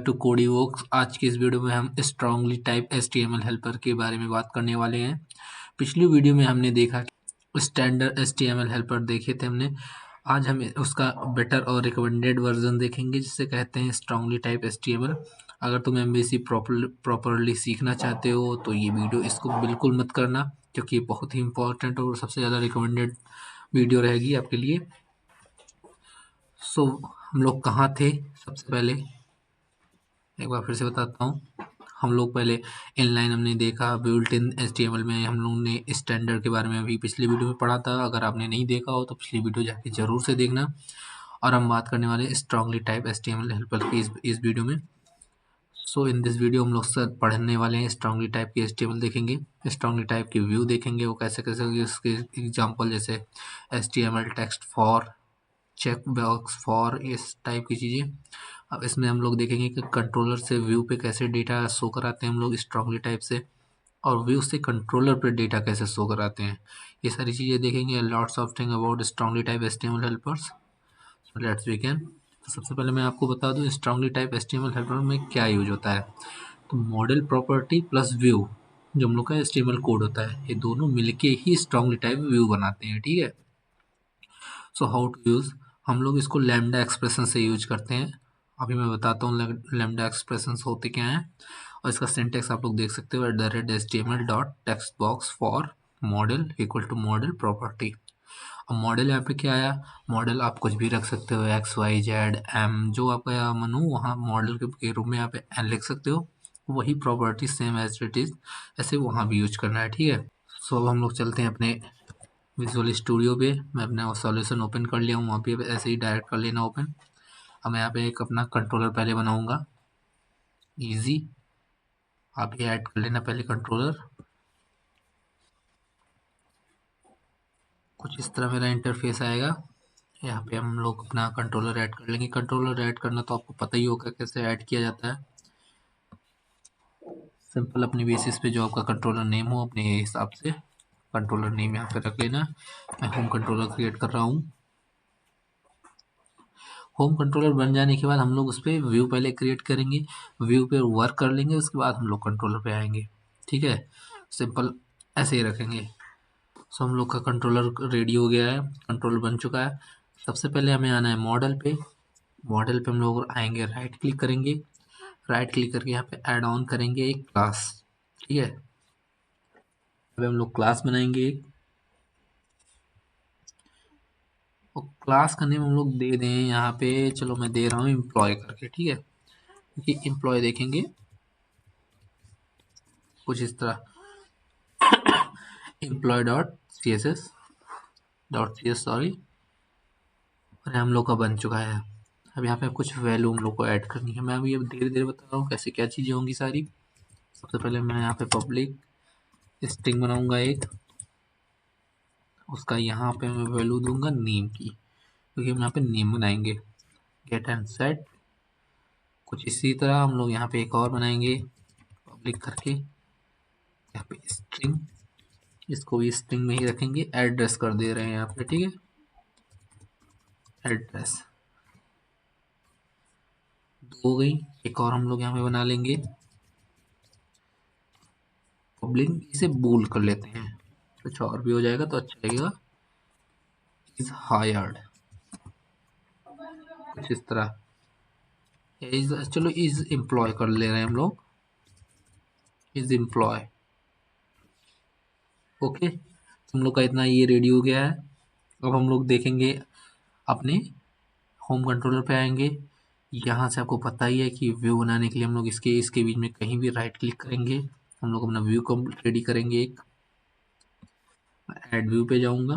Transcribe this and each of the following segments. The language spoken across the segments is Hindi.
टू कोडीवॉक्स। आज की इस वीडियो में हम स्ट्रांगली टाइप HTML हेल्पर के बारे में बात करने वाले हैं। पिछली वीडियो में हमने देखा कि स्टैंडर्ड HTML हेल्पर देखे थे हमने। आज हम उसका बेटर और रिकमेंडेड वर्जन देखेंगे जिसे कहते हैं स्ट्रांगली टाइप HTML। अगर तुम MVC प्रॉपरली सीखना चाहते हो तो ये वीडियो इसको बिल्कुल मत करना, क्योंकि ये बहुत ही इंपॉर्टेंट और सबसे ज़्यादा रिकमेंडेड वीडियो रहेगी आपके लिए। हम लोग कहाँ थे? सबसे पहले एक बार फिर से बताता हूँ। हम लोग पहले इनलाइन हमने देखा, बिल्ट इन HTML में हम लोगों ने स्टैंडर्ड के बारे में अभी पिछली वीडियो में पढ़ा था। अगर आपने नहीं देखा हो तो पिछली वीडियो जाके ज़रूर से देखना। और हम बात करने वाले स्ट्रांगली टाइप HTML हेल्पर की इस वीडियो में। इन दिस वीडियो हम लोग सर पढ़ने वाले हैं स्ट्रांगली टाइप की HTML देखेंगे, स्ट्रांगली टाइप की व्यू देखेंगे, वो कैसे कैसे उसके एग्जाम्पल जैसे HTML text for, check box for, इस टाइप की चीज़ें। अब इसमें हम लोग देखेंगे कि कंट्रोलर से व्यू पे कैसे डेटा शो कराते हैं हम लोग स्ट्रांगली टाइप से, और व्यू से कंट्रोलर पे डेटा कैसे शो कराते हैं। ये सारी चीज़ें देखेंगे। Lots of thing about strongly type HTML helpers. Let's begin. तो सबसे पहले मैं आपको बता दूं स्ट्रांगली टाइप HTML हेल्पर में क्या यूज होता है। तो मॉडल प्रॉपर्टी प्लस व्यू जो हम लोग का HTML कोड होता है, ये दोनों मिलके ही स्ट्रांगली टाइप व्यू बनाते हैं, ठीक है। हाउ टू यूज़, हम लोग इसको लैम्डा एक्सप्रेशन से यूज करते हैं। अभी मैं बताता हूँ लैम्डा एक्सप्रेशन होते क्या हैं, और इसका सिंटेक्स आप लोग देख सकते हो @HTML dot text box for model equal to model property. अब मॉडल यहाँ पे क्या आया, मॉडल आप कुछ भी रख सकते हो, XYZ M, जो आपका मन हो वहाँ मॉडल के रूप में यहाँ पे n लिख सकते हो। वही property same as it is ऐसे वहाँ भी यूज करना है, ठीक है। अब हम लोग चलते हैं अपने विजुअल स्टूडियो पे। मैं अपना सॉल्यूशन ओपन कर लिया हूँ, वहाँ पे ऐसे ही डायरेक्ट कर लेना ओपन। अब मैं यहाँ पे एक अपना कंट्रोलर पहले बनाऊँगा, ईजी। आप ये ऐड कर लेना पहले कंट्रोलर। कुछ इस तरह मेरा इंटरफेस आएगा। यहाँ पे हम लोग अपना कंट्रोलर ऐड कर लेंगे। कंट्रोलर ऐड करना तो आपको पता ही होगा कैसे ऐड किया जाता है। सिंपल अपनी बेसिस पे जो आपका कंट्रोलर नेम हो अपने हिसाब से कंट्रोलर नेम यहाँ पे रख लेना। मैं होम कंट्रोलर क्रिएट कर रहा हूँ। होम कंट्रोलर बन जाने के बाद हम लोग उस पर व्यू पहले क्रिएट करेंगे, व्यू पे वर्क कर लेंगे, उसके बाद हम लोग कंट्रोलर पे आएंगे, ठीक है। सिंपल ऐसे ही रखेंगे। हम लोग का कंट्रोलर रेडी हो गया है, कंट्रोलर बन चुका है। सबसे पहले हमें आना है मॉडल पे। मॉडल पे हम लोग आएंगे, राइट क्लिक करेंगे, राइट क्लिक करके यहाँ पे ऐड ऑन करेंगे एक क्लास, ठीक है। अब हम लोग क्लास बनाएंगे एक, और क्लास का नेम हम लोग दे दें यहाँ पे, चलो मैं दे रहा हूँ एम्प्लॉय करके, ठीक है। क्योंकि एम्प्लॉय देखेंगे कुछ इस तरह, employ dot C S S dot C S sorry, और हम लोग का बन चुका है। अब यहाँ पे कुछ वैल्यू हम लोग को ऐड करनी है। मैं अभी अब धीरे धीरे बता रहा हूँ कैसे क्या चीज़ें होंगी सारी। सबसे पहले मैं यहाँ पे पब्लिक स्ट्रिंग बनाऊंगा एक, उसका यहाँ पे मैं वैल्यू दूंगा नेम की, क्योंकि हम यहाँ पे नेम बनाएंगे। गेट एंड सेट, कुछ इसी तरह हम लोग यहाँ पे एक और बनाएंगे पब्लिक करके, यहाँ पे स्ट्रिंग, इसको भी स्ट्रिंग में ही रखेंगे। एड्रेस कर दे रहे हैं यहाँ पे, ठीक है, एड्रेस दो हो गई। एक और हम लोग यहाँ पे बना लेंगे पब्लिक, इसे बोल कर लेते हैं, कुछ और भी हो जाएगा तो अच्छा लगेगा। इज हायर्ड, कुछ इस तरह। इज, चलो इज एम्प्लॉय कर ले रहे हैं हम लोग, इज एम्प्लॉय, ओके। हम लोग का इतना ये रेडी हो गया है। अब हम लोग देखेंगे अपने होम कंट्रोलर पे आएंगे। यहाँ से आपको पता ही है कि व्यू बनाने के लिए हम लोग इसके इसके बीच में कहीं भी राइट क्लिक करेंगे, हम लोग अपना व्यू को रेडी करेंगे। एक ऐड व्यू पे जाऊंगा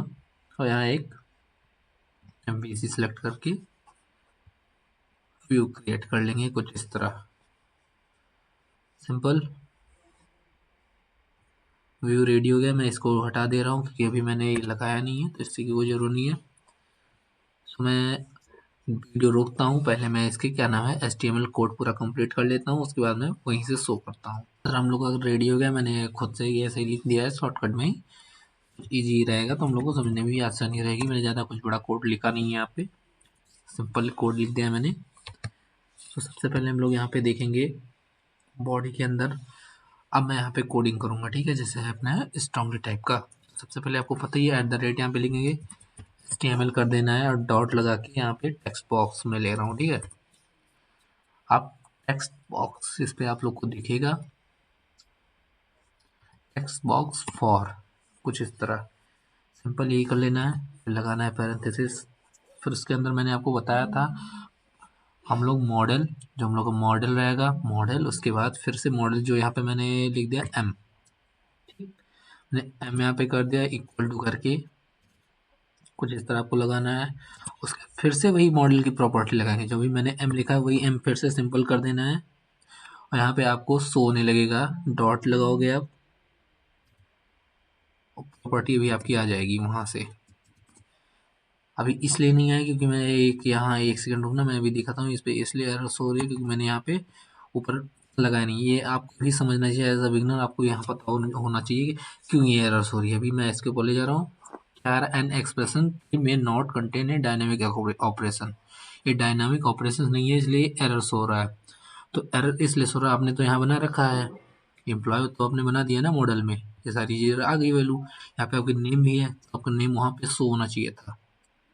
और यहाँ एक MVC सेलेक्ट करके व्यू क्रिएट कर लेंगे कुछ इस तरह, सिंपल। व्यू रेडी हो गया। मैं इसको हटा दे रहा हूँ क्योंकि अभी मैंने ये लगाया नहीं है, तो इससे की कोई ज़रूरत नहीं है। मैं वीडियो रोकता हूँ, पहले मैं इसके क्या नाम है HTML कोड पूरा कंप्लीट कर लेता हूँ, उसके बाद मैं वहीं से शो करता हूँ। अगर हम लोग अगर रेडी हो गया, मैंने खुद से ही ऐसे ही लिख दिया है शॉर्टकट में ही, ईजी रहेगा तो हम लोग को समझने में भी आसानी रहेगी। मैंने ज़्यादा कुछ बड़ा कोड लिखा नहीं है यहाँ पे, सिंपल कोड लिख दिया मैंने। तो सबसे पहले हम लोग यहाँ पे देखेंगे बॉडी के अंदर। अब मैं यहाँ पे कोडिंग करूँगा, ठीक है, जैसे है अपना स्ट्रांगली टाइप का। सबसे पहले आपको पता ही है @ यहाँ पे लिखेंगे, HTML कर देना है और डॉट लगा के यहाँ पे टेक्स्ट बॉक्स में ले रहा हूँ, ठीक है। अब टेक्स्ट बॉक्स इस पे आप लोग को दिखेगा, टेक्स्ट बॉक्स फॉर, कुछ इस तरह सिंपल यही कर लेना है। फिर लगाना है पैरेंथेसिस। फिर उसके अंदर मैंने आपको बताया था हम लोग मॉडल, जो हम लोग का मॉडल रहेगा, मॉडल, उसके बाद फिर से मॉडल जो यहाँ पे मैंने लिख दिया m, ठीक, मैंने m यहाँ पे कर दिया इक्वल टू करके, कुछ इस तरह आपको लगाना है। उसके फिर से वही मॉडल की प्रॉपर्टी लगाएंगे, जो भी मैंने m लिखा है वही m फिर से सिंपल कर देना है। और यहाँ पे आपको शो होने लगेगा, डॉट लगाओगे आप, प्रॉपर्टी भी आपकी आ जाएगी वहाँ से। अभी इसलिए नहीं आया क्योंकि मैं यहाँ एक सेकंड रुकना, मैं अभी दिखाता हूँ इस पे, इसलिए एरर शो हो रही है क्योंकि मैंने यहाँ पे ऊपर लगाया नहीं। ये आपको भी समझना चाहिए, एज अ बिगनर आपको यहाँ पता होना चाहिए कि क्यों ये एरर शो हो रही है। अभी मैं इसके ऊपर ले जा रहा हूँ, चार an expression may not contain a dynamic operation, ये डायनामिक ऑपरेशन नहीं है इसलिए एरर शो हो रहा है। तो एरर इसलिए शो रहा है, आपने तो यहाँ बना रखा है एम्प्लॉय, तो आपने बना दिया ना मॉडल में, ये सारी चीज़ें आ गई वैल्यू। यहाँ पे आपकी नेम भी है, तो आपका नेम वहाँ पे शो होना चाहिए था।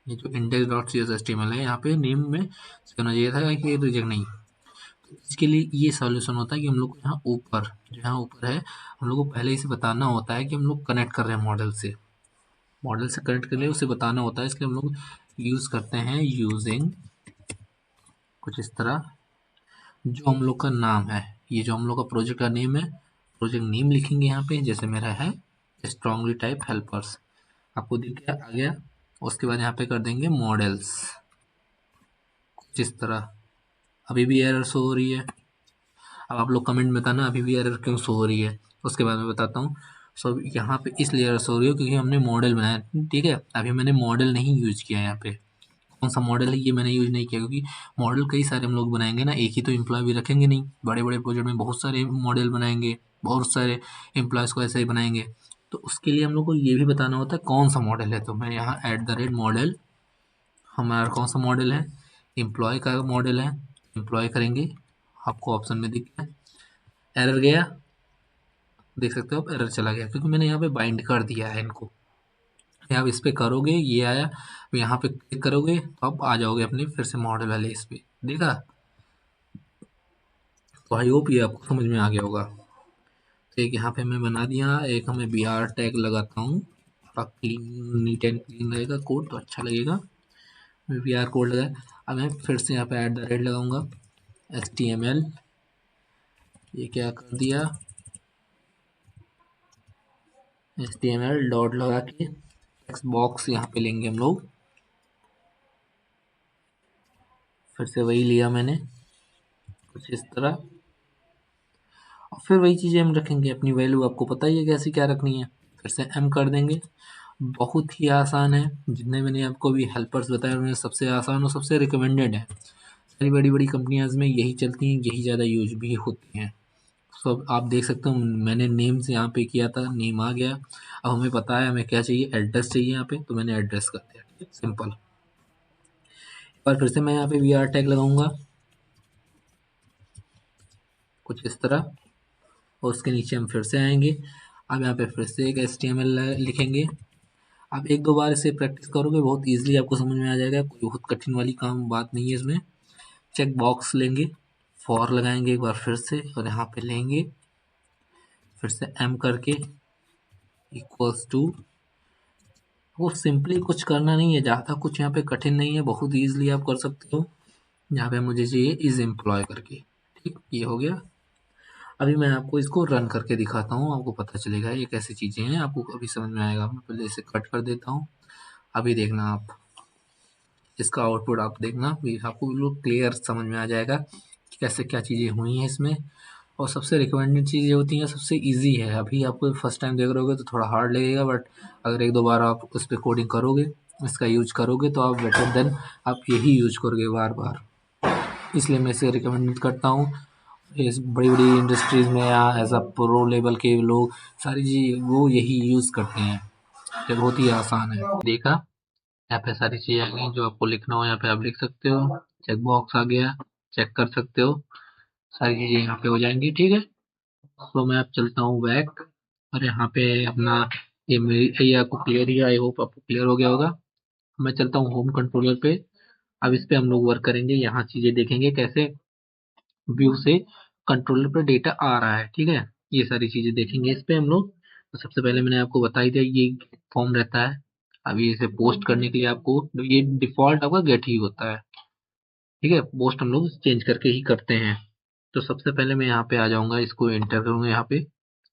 ये जो index.cshtml है यहाँ पे नेम में होना चाहिए था कि रिजेक्ट नहीं। तो इसके लिए ये सॉल्यूशन होता है कि हम लोग को यहाँ ऊपर, जो यहाँ ऊपर है, हम लोग को पहले ही से बताना होता है कि हम लोग कनेक्ट कर रहे हैं मॉडल से, मॉडल से कनेक्ट कर लिए उसे बताना होता है, इसलिए हम लोग यूज़ करते हैं यूजिंग, कुछ इस तरह, जो हम लोग का नाम है, ये जो हम लोग का प्रोजेक्ट का नेम है, प्रोजेक्ट नेम लिखेंगे यहाँ पे, जैसे मेरा है स्ट्रांगली टाइप हेल्पर्स, आपको दिख गया आ गया। उसके बाद यहाँ पे कर देंगे मॉडल्स, कुछ इस तरह। अभी भी एरर शो हो रही है, अब आप लोग कमेंट में बताना अभी भी एरर क्यों शो हो रही है, उसके बाद मैं बताता हूँ। सो यहाँ पे इसलिए एरर शो हो रही है क्योंकि हमने मॉडल बनाया, ठीक है। अभी मैंने मॉडल नहीं यूज किया, यहाँ पे कौन सा मॉडल है ये मैंने यूज नहीं किया, क्योंकि मॉडल कई सारे हम लोग बनाएंगे ना, एक ही तो एम्प्लॉय भी रखेंगे नहीं, बड़े बड़े प्रोजेक्ट में बहुत सारे मॉडल बनाएंगे, बहुत सारे एम्प्लॉयज़ को ऐसे ही बनाएंगे। तो उसके लिए हम लोग को ये भी बताना होता है कौन सा मॉडल है। तो मैं यहाँ @मॉडल, हमारा कौन सा मॉडल है, एम्प्लॉय का मॉडल है, एम्प्लॉय करेंगे, आपको ऑप्शन में दिख गया, एरर गया, देख सकते हो आप एरर चला गया क्योंकि मैंने यहाँ पे बाइंड कर दिया है इनको। आप इस पे करोगे ये आया, यहाँ पे क्लिक करोगे तो आप आ जाओगे अपने फिर से मॉडल वाले इस पे, देखा। तो आई होप ये आपको समझ में आ गया होगा। तो एक यहाँ पे मैं बना दिया, एक हमें BR टैग लगाता हूँ, क्लीन नीट एंड क्लीन रहेगा कोड तो अच्छा लगेगा। मैं BR कोड लगाया, अब मैं फिर से यहाँ पे @ लगाऊंगा, HTML, ये क्या कर दिया, HTML डॉट लगा के टेक्स्ट बॉक्स यहाँ पे लेंगे हम लोग, फिर से वही लिया मैंने कुछ इस तरह, और फिर वही चीज़ें हम रखेंगे, अपनी वैल्यू आपको पता ही है कैसी क्या रखनी है, फिर से m कर देंगे। बहुत ही आसान है, जितने मैंने आपको अभी हेल्पर्स बताए उनमें सबसे आसान और सबसे रिकमेंडेड है। सारी बड़ी बड़ी कंपनियाज में यही चलती हैं, यही ज़्यादा यूज भी होती हैं। तो अब आप देख सकते हो मैंने नेम से यहाँ पे किया था, नेम आ गया। अब हमें पता है हमें क्या चाहिए, एड्रेस चाहिए यहाँ पे, तो मैंने एड्रेस कर दिया, ठीक, सिंपल। एक बार फिर से मैं यहाँ पे BR टैग लगाऊंगा कुछ इस तरह, और उसके नीचे हम फिर से आएंगे। अब यहाँ पे फिर से एक HTML लिखेंगे। आप एक दो बार इसे प्रैक्टिस करोगे बहुत ईजिली आपको समझ में आ जाएगा, कोई बहुत कठिन वाली काम बात नहीं है इसमें। चेक बॉक्स लेंगे, फॉर लगाएंगे एक बार फिर से, और यहाँ पे लेंगे फिर से m करके इक्वल्स टू, वो सिंपली कुछ करना नहीं है, ज़्यादा कुछ यहाँ पे कठिन नहीं है, बहुत ईजिली आप कर सकते हो। यहाँ पे मुझे चाहिए इज एम्प्लॉय करके, ठीक, ये हो गया। अभी मैं आपको इसको रन करके दिखाता हूँ, आपको पता चलेगा ये कैसी चीज़ें हैं, आपको अभी समझ में आएगा। मैं पहले इसे कट कर देता हूँ, अभी देखना आप इसका आउटपुट, आप देखना आपको बिल्कुल क्लियर समझ में आ जाएगा कि कैसे क्या चीज़ें हुई हैं इसमें। और सबसे रिकमेंडेड चीज़ें होती हैं, सबसे इजी है। अभी आपको फर्स्ट टाइम देख रहे होगे तो थोड़ा हार्ड लगेगा, बट अगर एक दो बार आप उस पर कोडिंग करोगे, इसका यूज करोगे, तो आप बेटर देन आप यही यूज करोगे बार बार, इसलिए मैं इसे रिकमेंड करता हूँ। इस बड़ी बड़ी इंडस्ट्रीज़ में या एज अ प्रो लेवल के लोग सारी चीज़ वो यही यूज़ करते हैं, ये बहुत ही आसान है। देखा, यहाँ पे सारी चीज़ें आ गई, जो आपको लिखना हो यहाँ पे आप लिख सकते हो, चेक बॉक्स आ गया, चेक कर सकते हो, सारी चीज़ें यहाँ पे हो जाएंगी। ठीक है, तो मैं अब चलता हूँ बैक, और यहाँ पे अपना ये आपको क्लियर ही, आई होप आपको क्लियर हो गया होगा। मैं चलता हूँ होम कंट्रोलर पे। अब इस पे हम लोग वर्क करेंगे, यहाँ चीजें देखेंगे कैसे व्यू से कंट्रोलर पे डेटा आ रहा है। ठीक है, ये सारी चीजें देखेंगे इस पे हम लोग। तो सबसे पहले मैंने आपको बता ही दिया, ये फॉर्म रहता है। अभी इसे पोस्ट करने के लिए आपको, ये डिफॉल्ट आपका गेट ही होता है। ठीक है, पोस्ट हम लोग चेंज करके ही करते हैं। तो सबसे पहले मैं यहाँ पे आ जाऊंगा, इसको एंटर करूंगा यहाँ पे,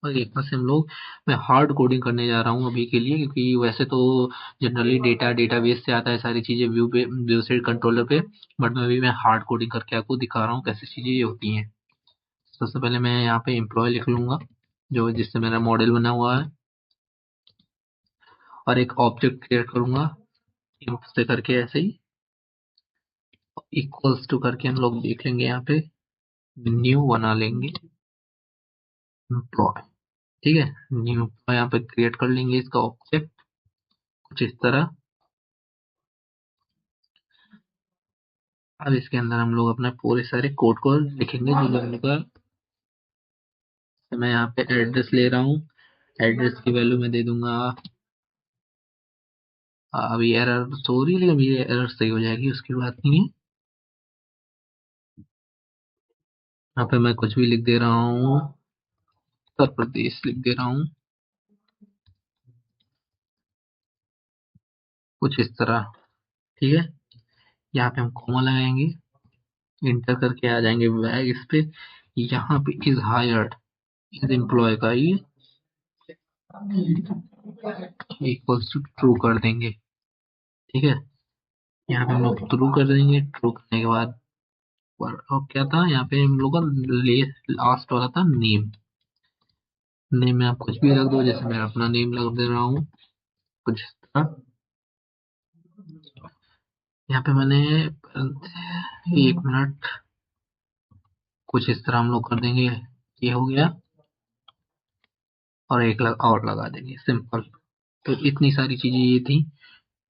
और यहाँ से हम लोग, मैं हार्ड कोडिंग करने जा रहा हूँ अभी के लिए, क्योंकि वैसे तो जनरली डेटा डेटाबेस से आता है सारी चीजें व्यू पे, व्यू से कंट्रोलर पे, बट मैं हार्ड कोडिंग करके आपको दिखा रहा हूँ कैसे चीजें ये होती हैं। सबसे पहले मैं यहाँ पे एम्प्लॉय लिख लूंगा, जो जिससे मेरा मॉडल बना हुआ है, और एक ऑब्जेक्ट क्रिएट करूंगा इंप से करके, ऐसे ही इक्वल्स टू करके हम लोग देख लेंगे यहाँ पे, न्यू बना लेंगे एम्प्लॉय। ठीक है, न्यू एम्प्लॉय यहाँ पे क्रिएट कर लेंगे इसका ऑब्जेक्ट कुछ इस तरह। अब इसके अंदर हम लोग अपने पूरे सारे कोड को लिखेंगे जो हमने का। मैं यहाँ पे एड्रेस ले रहा हूँ, एड्रेस की वैल्यू मैं दे दूंगा, अभी एरर सो रही है लेकिन ये एरर सही हो जाएगी, उसकी बात नहीं है। यहाँ पे मैं कुछ भी लिख दे रहा हूँ, उत्तर प्रदेश लिख दे रहा हूँ कुछ इस तरह। ठीक है, यहाँ पे हम कॉमा लगाएंगे, इंटर करके आ जाएंगे बैग इस पे। यहाँ पे इज हायर्ड, इज एम्प्लॉय का ये इक्वल्स टू ट्रू कर देंगे। ठीक है, यहाँ पे हम लोग ट्रू कर देंगे। ट्रू करने के बाद और क्या था यहाँ पे हम लोग का, लास्ट वाला था नेम। नेम में आप कुछ भी रख दो, जैसे मैं अपना नेम लग दे रहा हूँ कुछ इस तरह। यहाँ पे मैंने, 1 मिनट, कुछ इस तरह हम लोग कर देंगे, ये हो गया। और एक और लगा देंगे, सिंपल। तो इतनी सारी चीजें ये थी।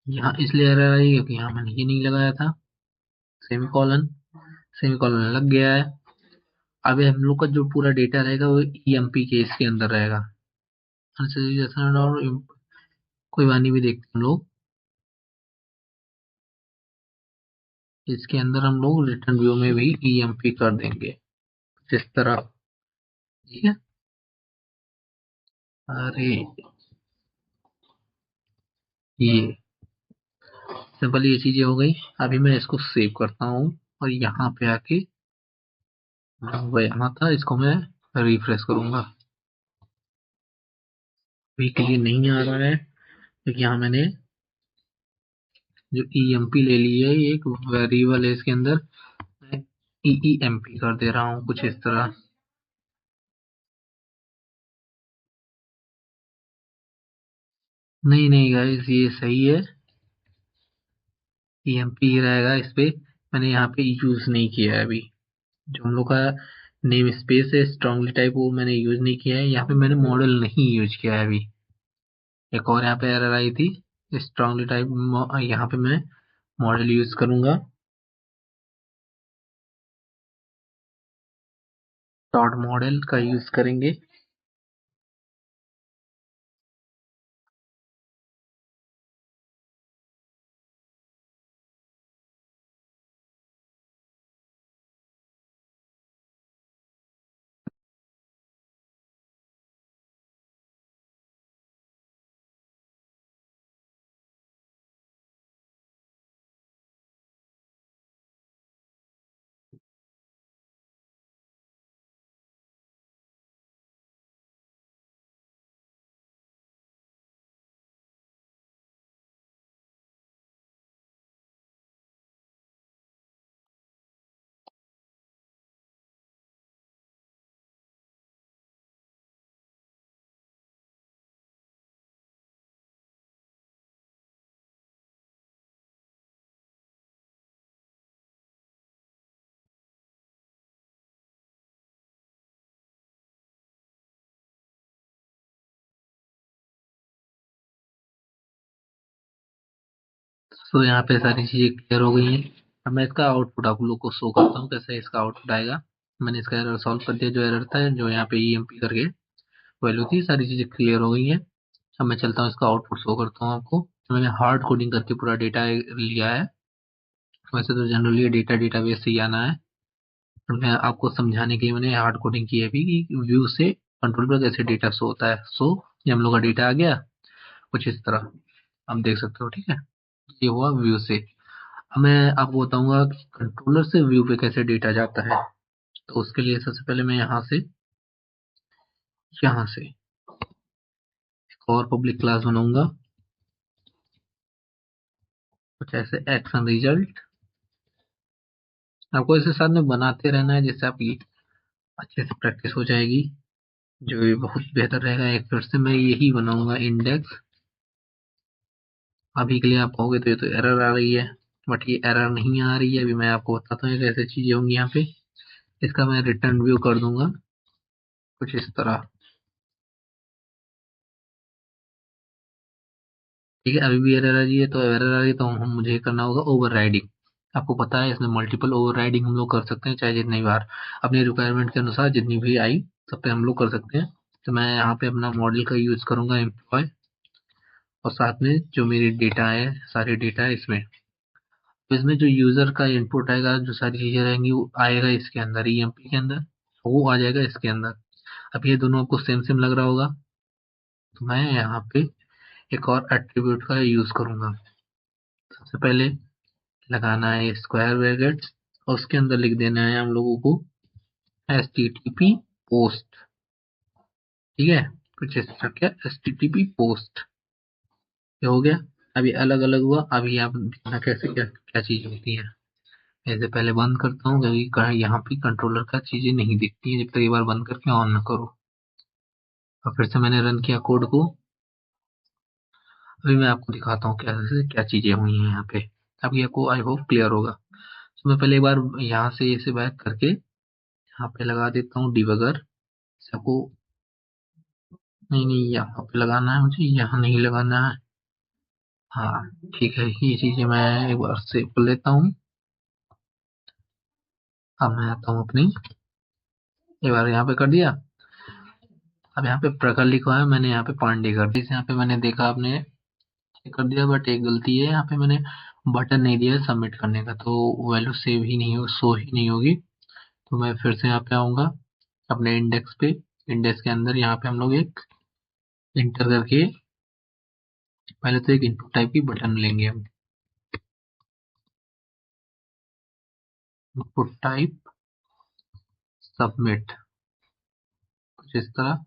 यहाँ इसलिए एरर आई क्योंकि यहाँ मैंने ये नहीं लगाया था, सेमीकोलन। सेमीकोलन लग गया है। अब हम लोग का जो पूरा डेटा रहेगा वो ईएमपी के इसके अंदर रहेगा, और कोई वानी भी देखते हैं हम लोग। इसके अंदर हम लोग रिटर्न व्यू में भी ईएमपी कर देंगे इस तरह। ठीक है, अरे ये सिंपल ये चीजें हो गई। अभी मैं इसको सेव करता हूँ, और यहाँ पे आके, वो यहाँ था, इसको मैं रिफ्रेश करूंगा। अभी के लिए नहीं आ रहा है क्योंकि यहाँ मैंने जो ईएमपी ले ली है, ये एक वेरिएबल है, इसके अंदर मैं ईईएमपी कर दे रहा हूँ कुछ इस तरह। नहीं नहीं गाइस, ये सही है, ईएमपी ही रहेगा इस पे। मैंने यहाँ पे यूज नहीं किया है अभी, जो हम लोग का नेम स्पेस है स्ट्रांगली टाइप, वो मैंने यूज नहीं किया है। यहाँ पे मैंने मॉडल नहीं यूज किया है अभी। एक और यहाँ पे एरर आई थी, स्ट्रांगली टाइप, यहाँ पे मैं मॉडल यूज करूंगा, डॉट मॉडल का यूज करेंगे। तो यहाँ पे सारी चीजें क्लियर हो गई हैं। अब मैं इसका आउटपुट आप लोग को शो करता हूँ कैसे इसका आउटपुट आएगा। मैंने इसका एरर सॉल्व कर दिया, जो एरर था, जो यहाँ पे EMP करके वैल्यू थी, सारी चीज़ें क्लियर हो गई हैं। अब मैं चलता हूँ इसका आउटपुट शो करता हूँ आपको। मैंने हार्ड कोडिंग करके पूरा डेटा लिया है। वैसे तो जनरली डेटा डेटाबेस से ही आना है, पर मैं आपको समझाने के लिए मैंने हार्ड कोडिंग की है अभी कि व्यू से कंट्रोल पर कैसे डेटा शो होता है। सो ये हम लोग का डेटा आ गया कुछ इस तरह, आप देख सकते हो, ठीक है। ये हुआ व्यू से। अब मैं आपको बताऊंगा कि कंट्रोलर से व्यू पे कैसे डेटा जाता है। तो उसके लिए सबसे पहले मैं यहाँ से एक और पब्लिक क्लास बनाऊंगा, कुछ ऐसे एक्शन रिजल्ट। आपको इसे साथ में बनाते रहना है, जिससे आपकी अच्छे से प्रैक्टिस हो जाएगी, जो ये बहुत बेहतर रहेगा। एक फिर से मैं यही बनाऊंगा इंडेक्स। अभी के लिए आप कहोगे तो ये तो एरर आ रही है, बट ये एरर नहीं आ रही है। अभी मैं आपको बताता हूँ कैसे चीजें होंगी यहाँ पे। इसका मैं रिटर्न व्यू कर दूंगा कुछ इस तरह, ठीक है। अभी भी एरर आ रही है, तो एरर आ रही है तो हम मुझे करना होगा ओवरराइडिंग। आपको पता है इसमें मल्टीपल ओवरराइडिंग हम लोग कर सकते हैं, चाहे जितनी बार अपनी रिक्वायरमेंट के अनुसार जितनी भी आई सब पे हम लोग कर सकते हैं। तो मैं यहाँ पे अपना मॉडल का यूज करूंगा एम्प्लॉय, और साथ में जो मेरी डेटा है, सारी डेटा है इसमें। तो इसमें जो यूजर का इनपुट आएगा, जो सारी चीजें रहेंगी, वो आएगा इसके अंदर, EMP के अंदर, वो आ जाएगा इसके अंदर। अब ये दोनों आपको सेम सेम लग रहा होगा, तो मैं यहाँ पे एक और एट्रीब्यूट का यूज करूंगा। सबसे पहले लगाना है स्क्वायर ब्रैकेट, और उसके अंदर लिख देना है हम लोगों को HTTP पोस्ट, ठीक है। कुछ इस तरह क्या, HTTP पोस्ट, ये हो गया। अभी अलग अलग हुआ। अभी आप देखना कैसे क्या क्या चीज होती है। ऐसे पहले बंद करता हूँ, क्योंकि यहाँ पे कंट्रोलर का चीजें नहीं दिखती है जब तक एक बार बंद करके ऑन ना करो। और फिर से मैंने रन किया कोड को। अभी मैं आपको दिखाता हूँ कैसे क्या चीजें हुई हैं यहाँ पे। अभी आपको आई होप क्लियर होगा। तो मैं पहले एक बार यहाँ से इसे बैक करके यहाँ पे लगा देता हूँ डिबगर। आपको नहीं नहीं यहाँ पे लगाना है, मुझे यहाँ नहीं लगाना है। हाँ ठीक है, ये चीजें मैं एक बार सेव कर लेता हूँ। अब मैं आता हूँ अपनी, एक बार यहाँ पे कर दिया। अब यहाँ पे प्रखर लिखा है, मैंने यहाँ पे पांडे कर दिया। यहाँ पे मैंने देखा आपने कर दिया, बट एक गलती है, यहाँ पे मैंने बटन नहीं दिया सबमिट करने का, तो वैल्यू सेव ही नहीं हो, शो ही नहीं होगी। तो मैं फिर से यहाँ पे आऊंगा अपने इंडेक्स पे। इंडेक्स के अंदर यहाँ पे हम लोग एक इंटर करके पहले तो एक इनपुट टाइप की बटन लेंगे हम, इनपुट टाइप सबमिट, कुछ इस तरह।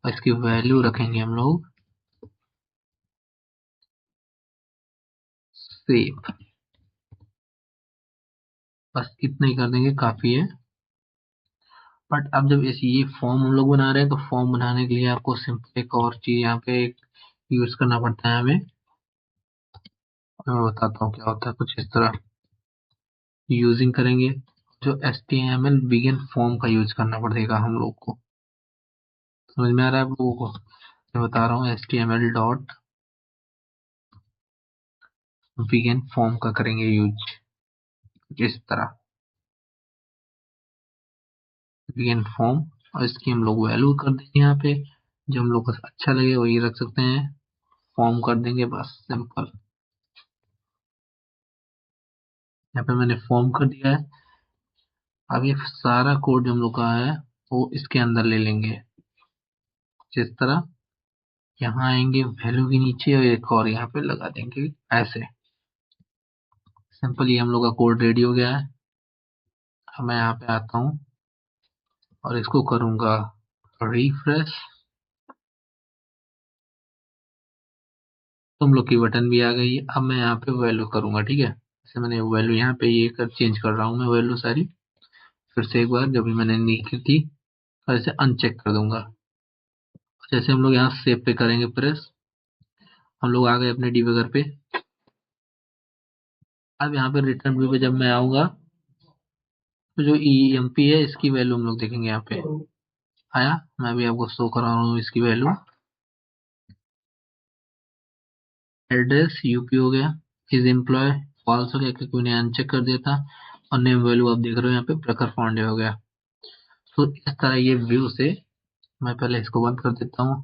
और इसकी वैल्यू रखेंगे हम लोग सेव। बस इतना ही कर देंगे, काफी है। बट अब जब ऐसे ये फॉर्म हम लोग बना रहे हैं, तो फॉर्म बनाने के लिए आपको सिंपल एक और चीज यहाँ पे यूज करना पड़ता है हमें। मैं बताता हूँ क्या होता है, कुछ इस तरह यूजिंग करेंगे। जो HTML बिगिन फॉर्म का यूज करना पड़ेगा हम लोग को। समझ में आ रहा है आप लोगों को? मैं बता रहा हूँ HTML डॉट बिगिन फॉर्म का करेंगे यूज इस तरह, बिगिन फॉर्म। और इसकी हम लोग वैल्यू कर देंगे यहाँ पे, जो हम लोग को अच्छा लगे वही रख सकते हैं। फॉर्म कर देंगे बस सिंपल। यहाँ पे मैंने फॉर्म कर दिया है। अब ये सारा कोड जो हम लोग का है वो इसके अंदर ले लेंगे जिस तरह। यहाँ आएंगे वैल्यू के नीचे, और एक और यहाँ पे लगा देंगे ऐसे। सिंपल, ये हम लोग का कोड रेडी हो गया है। अब मैं यहाँ पे आता हूँ और इसको करूंगा रिफ्रेश। तुम लोग की बटन भी आ गई है। अब मैं यहाँ पे वैल्यू करूंगा, ठीक है। जैसे मैंने वैल्यू यहाँ पे ये कर चेंज कर रहा हूँ मैं वैल्यू सारी। फिर से एक बार जब भी मैंने नहीं की थी, और इसे अनचेक कर दूंगा। जैसे हम लोग यहाँ सेव पे करेंगे प्रेस, हम लोग आ गए अपने डिबगर पे। अब यहाँ पे रिटर्न व्यू पे जब मैं आऊंगा, तो जो EMP है इसकी वैल्यू हम लोग देखेंगे यहाँ पे। आया, मैं भी आपको शो करा रहा हूँ इसकी वैल्यू। एड्रेस UP हो गया, इज एम्प्लॉय फॉल्स हो गया क्योंकि मैंने अनचेक कर दिया था। और नेम वैल्यू आप देख रहे हो यहाँ पे प्रखर पांडे हो गया। तो इस तरह ये व्यू से, मैं पहले इसको बंद कर देता हूँ।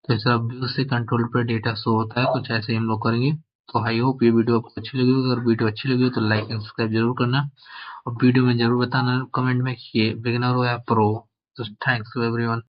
तो इस तरह व्यू से कंट्रोल पर डेटा शो होता है, कुछ ऐसे ही हम लोग करेंगे। तो आई होप ये वीडियो आपको अच्छी लगी होगी। अगर वीडियो अच्छी लगी हो तो लाइक एंड सब्सक्राइब जरूर करना, और वीडियो में जरूर बताना कमेंट में कि ये बिगिनर हो या प्रो। तो थैंक्स टू एवरीवन।